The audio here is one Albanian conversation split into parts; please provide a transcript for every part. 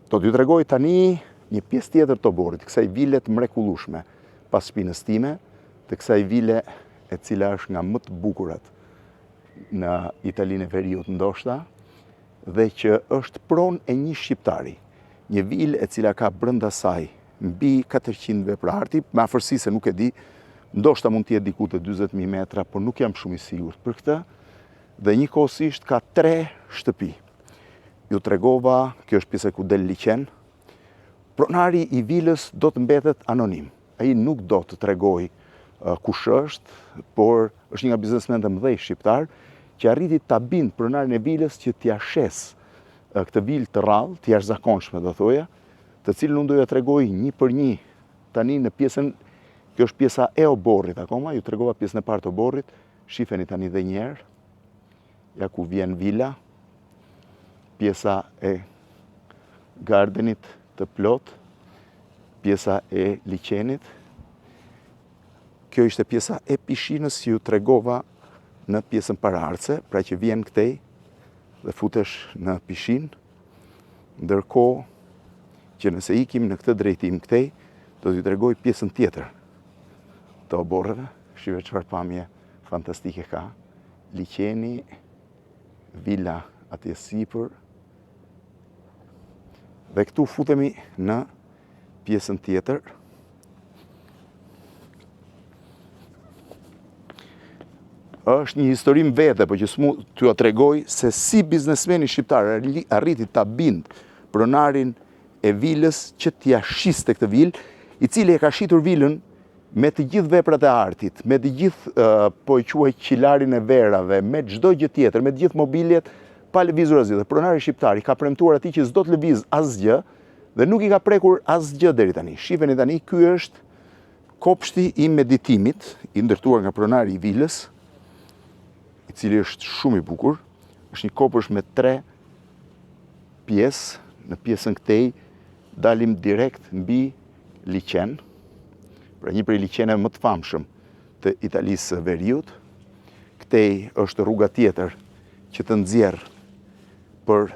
Do t'ju tregoj tani një pjesë tjetër të oborrit, kësaj vile të mrekullueshme pas shpinës time, të kësaj vile e cila është nga më të bukurat në Italinë e Veriut ndoshta, dhe që është pronë e një shqiptari. Një vilë e cila ka brenda saj mbi 400 veprarti, me afërsi se nuk e di, ndoshta mund t'jetë diku të 40.000 metra, por nuk jam shumë i sigurt për këtë, dhe njëkohësisht ka 3 shtëpi. Ju tregova, kjo është pjesa ku del liqen. Pronari i vilës do të mbetet anonim. Ai nuk do të tregoj kush është, por është një nga biznesmenët e mëdhenj shqiptar që arriti ta bind pronarin e vilës që t'ia shes këtë vilë të rrallë, të jashtëzakonshme do thoja, të cilën unë do ja tregoj një për një tani në pjesën, kjo është pjesa e oborrit akoma, ju tregova pjesën e parë të oborrit, shifeni tani edhe një herë, ja ku vjen vila, pjesa e gardenit të plot, pjesa e liqenit. Kjo ishte pjesa e pishinës që ju tregova në pjesën paraardhëse, pra që vjen këtej dhe futesh në pishinë, ndërkohë që nëse ikim në këtë drejtim këtej, do t'ju tregoj pjesën tjetër të oborreve. Shive çfarë pamje fantastike ka. Liqeni, vila atje sipër. Dhe këtu futemi në pjesën tjetër. Është një historim vete, por që s'mu t'ju tregoj se si biznesmeni shqiptar arriti ta bind pronarin e vilës që t'ia shiste këtë vilë, i cili e ka shitur vilën me të gjithë veprat e artit, me të gjithë po e quaj qilarin e verave, me çdo gjë tjetër, me të gjithë mobiljet, pa lëvizur asgjë. Dhe pronari shqiptar i ka premtuar atij që s'do të lëviz asgjë dhe nuk i ka prekur asgjë deri tani. Shifeni tani, ky është kopshti i meditimit, i ndërtuar nga pronari i vilës, i cili është shumë i bukur. Është një kopësht me 3 pjesë. Në pjesën këtej dalim direkt mbi liqen, pra një prej liqeneve më të famshëm të Italisë së Veriut. Këtej është rruga tjetër që të nxjerr për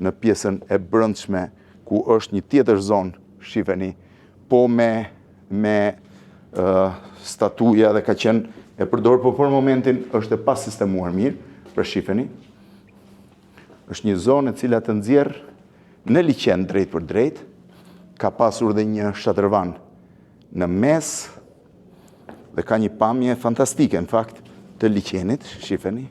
në pjesën e brendshme, ku është një tjetër zonë, shifeni, po me statuja dhe ka qenë e përdor, por për momentin është e pasistemuar mirë, pra shifeni. Është një zonë e cila të nxjerr në liqen drejt për drejt, ka pasur dhe një shatërvan në mes dhe ka një pamje fantastike në fakt të liqenit, shifeni.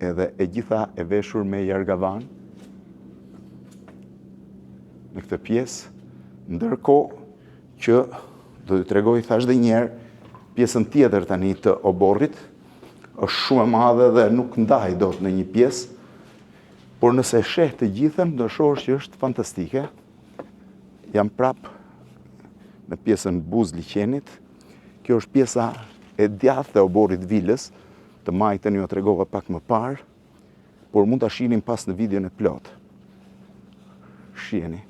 Edhe e gjitha e veshur me jargavan në këtë pjesë, ndërkohë që do t'ju tregoj thash dhe njerë pjesën tjetër tani të oborrit, është shumë e madhe dhe nuk ndaj dot në një pjesë, por nëse sheh të gjithën, do shohësh që është fantastike. Jam prap në pjesën buz liqenit. Kjo është pjesa e djathtë e oborrit vilës, të majtën ju tregova pak më parë, por mund ta shihni pas në videon e plot. Shiheni.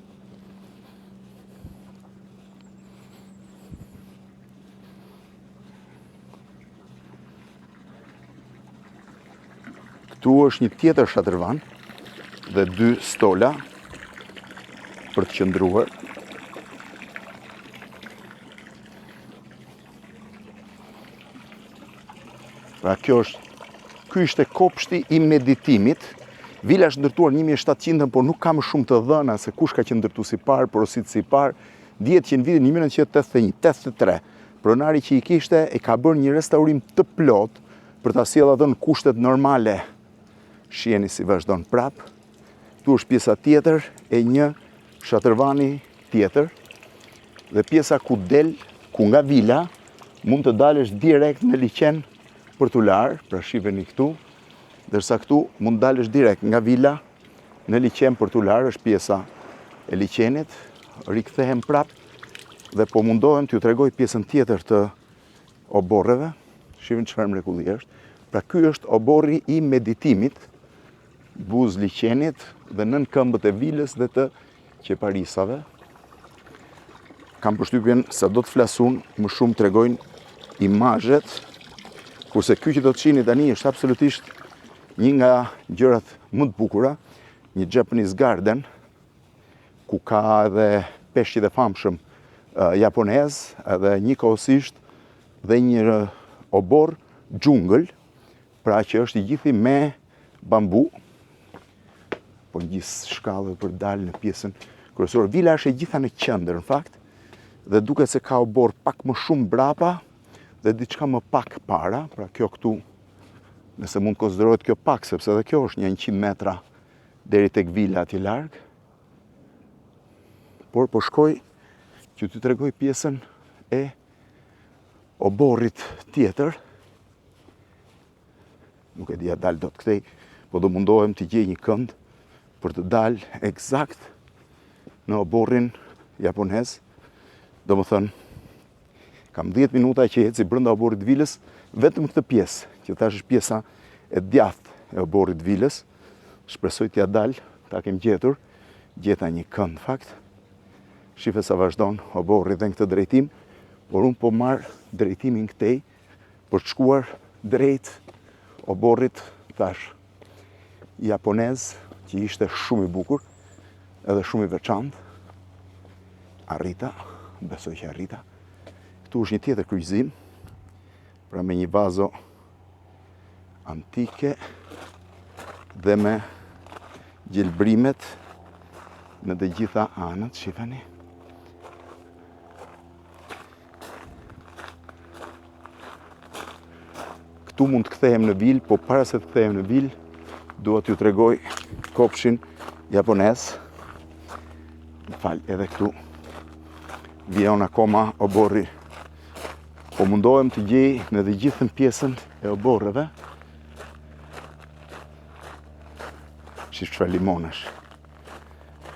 Këtu është një tjetër shatërvan dhe 2 stola për të qëndruar. Pra ky ishte kopshti i meditimit. Vila është ndërtuar 1700, por nuk ka më shumë të dhëna se kush ka qenë ndërtuesi i parë, porositë i parë. Dihet që në vitin 1981-83, pronari që i kishte e ka bërë një restaurim të plot për ta sjellë atë në kushtet normale. Shiheni si vazhdon prap. Tu është pjesa tjetër e një shatërvani tjetër dhe pjesa ku nga vila mund të dalësh direkt në liqen për t'u larë, pra shiheni këtu, ndërsa këtu mund dalësh direkt nga vila në liqen për t'u larë, është pjesa e liqenit. Rikthehem prap dhe po mundohem t'ju tregoj pjesën tjetër të oborreve. Shihni çfarë mrekulli është. Pra ky është oborri i meditimit, buz liqenit dhe nën këmbët e vilës dhe të qeparisave. Kam përshtypjen sa do të flasun, më shumë tregojnë imazhet, kurse ky që do të shihni tani është absolutisht Një nga gjërat më të bukura, një Japanese Garden, ku ka edhe peshqit e famshëm japonez, edhe njëkohësisht dhe një obor xhungël, pra që është i gjithi me bambu, po në gjithë shkallë për dalë në pjesën kryesore. Vila është e gjitha në qendër, në fakt, dhe duket se ka obor pak më shumë brapa dhe diçka më pak para, pra kjo këtu, nëse mund konsiderohet kjo pak, sepse edhe kjo është një 100 metra deri tek vila atje larg. Por po shkoj që t'ju tregoj pjesën e oborrit tjetër. Nuk e dia dal dot këtej, po do mundohem të gjej një kënd për të dalë eksakt në oborrin japonez. Do më thënë, kam 10 minuta që eci brenda oborrit vilës, vetëm këtë pjesë, që tash është pjesa e djathtë e oborrit vilës. Shpresoj t'ja dal, ta kem gjetur, gjeta një kënd fakt. Shife sa vazhdon oborri dhe në këtë drejtim, por unë po marr drejtimin këtej për të shkuar drejt oborrit tash japonez, që ishte shumë i bukur edhe shumë i veçantë. Arrita, besoj që arrita. Këtu është një tjetër kryqëzim, pra me një vazo antike dhe me gjelbrimet në të gjitha anët, shifani. Këtu mund të kthehem në vilë, po para se të kthehem në vilë, dua t'ju tregoj kopshin japonez. Më fal, edhe këtu vjen akoma oborri. Po mundohem të gjej në të gjithën pjesën e oborreve. Shif çfarë limonesh.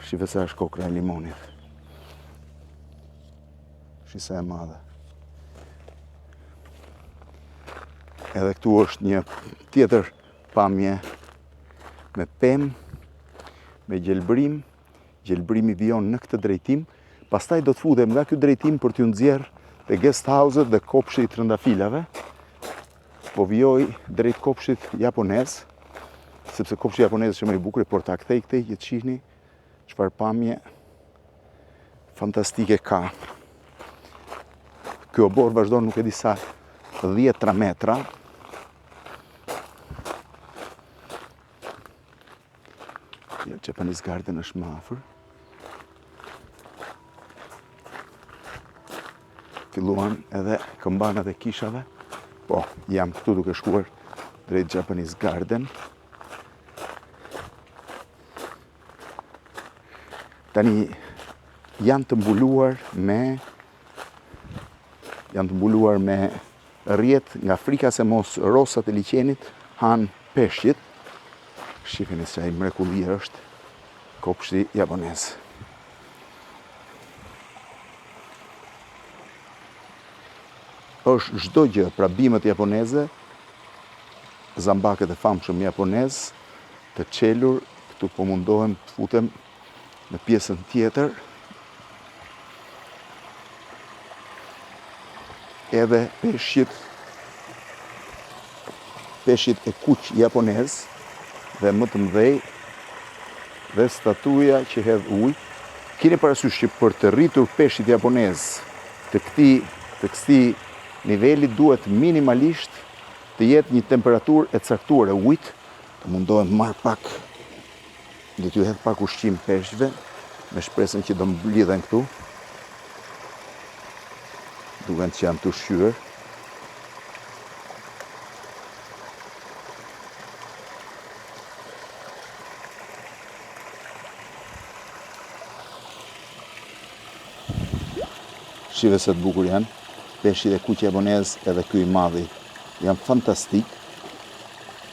Shif sa është kokra e limonit. Shif sa e madhe. Edhe këtu është një tjetër pamje me pemë, me gjelbrim. Gjelbrimi vijon në këtë drejtim. Pastaj do të futem nga ky drejtim për t'ju nxjerr te guest house-et dhe kopshti i trëndafilave. Po vijoj drejt kopshtit japonez, sepse kopshti japonez është më i bukur, por ta kthej këtej që të shihni çfarë pamje fantastike ka. Ky obor vazhdon nuk e di sa 10 metra. Japanese Garden është më afër. Filluan edhe këmbanat e kishave. Po, jam këtu duke shkuar drejt Japanese Garden. Tani janë të mbuluar me rrjet nga frika se mos rosat e liqenit han peshqit. Shifeni se ai mrekulli është kopshti japonez. Është çdo gjë, pra bimët japoneze, zambakët e famshëm japonez, të çelur. Këtu po mundohem të futem në pjesën tjetër. Edhe peshqit e kuq japonez dhe më të mëdhej dhe statuja që hedh ujë. Keni parasysh që për të rritur peshqit japonez të këtij niveli duhet minimalisht të jetë një temperaturë e caktuar e ujit. Të mundohem të marr pak, do t'ju hedh pak ushqim peshqve, me shpresën që do mblidhen këtu. Duken që janë të ushqyer. Shive se të bukur janë. Peshqit e kuq japonez edhe ky i madhi janë fantastik,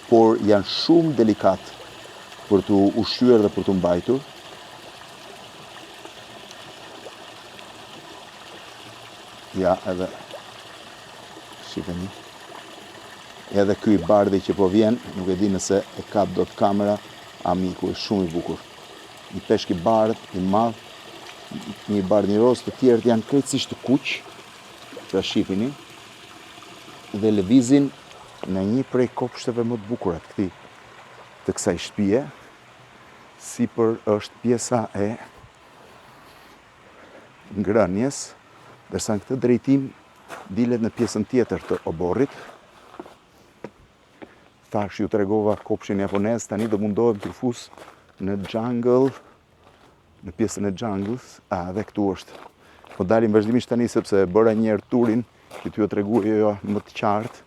por janë shumë delikat për t'u ushqyer dhe për t'u mbajtur. Ja, edhe shikoni. Edhe ky i bardhi që po vjen, nuk e di nëse e kap dot kamera, amiku është shumë i bukur. Një peshk i bardh, i madh, një bardh një roz, të tjerët janë krejtësisht të kuq. Pra shifini, dhe lëvizin në një prej kopshteve më të bukura të këtij të kësaj shtëpie, sipër është pjesa e ngrënies, ndërsa në këtë drejtim dilet në pjesën tjetër të oborrit. Thash ju tregova kopshin japonez, tani do mundohem të fus në jungle, në pjesën e jungles, dhe këtu është. Po dalim vazhdimisht tani sepse bëra një herë turin, që t'ju treguaj jo më të qartë.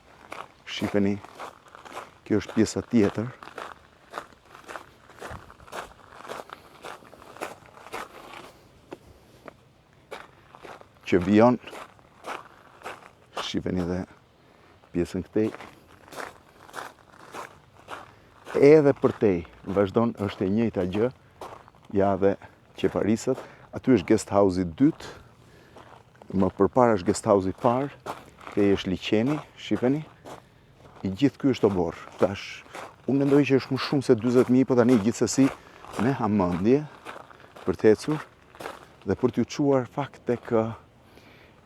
Shifeni, kjo është pjesa tjetër. Që vijon, shifeni dhe pjesën këtej. Edhe përtej, vazhdon është e njëjta gjë, ja dhe qeparisët. Aty është guest house-i dytë, më përpara është guest house-i parë, këtej është liqeni, shifeni. I gjithë ky është obor. Tash, unë mendoj që është më shumë se 40.000, po tani gjithsesi me hamendje për të ecur dhe për t'ju çuar fakt tek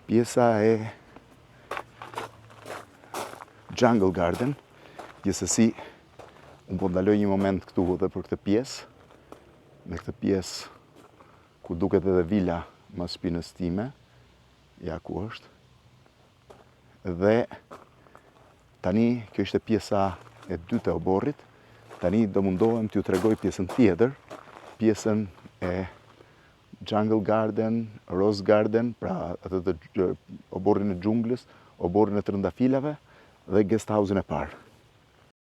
pjesa e Jungle Garden. Gjithsesi, unë po ndaloj një moment këtu dhe për këtë pjesë, në këtë pjesë ku duket edhe vila mas shpinës time, ja ku është. Dhe tani, kjo ishte pjesa e dytë e oborrit, tani do mundohem t'ju tregoj pjesën tjetër, pjesën e Jungle Garden, Rose Garden, pra atë të oborrin e xhunglës, oborrin e trëndafilave dhe guest house-in e parë.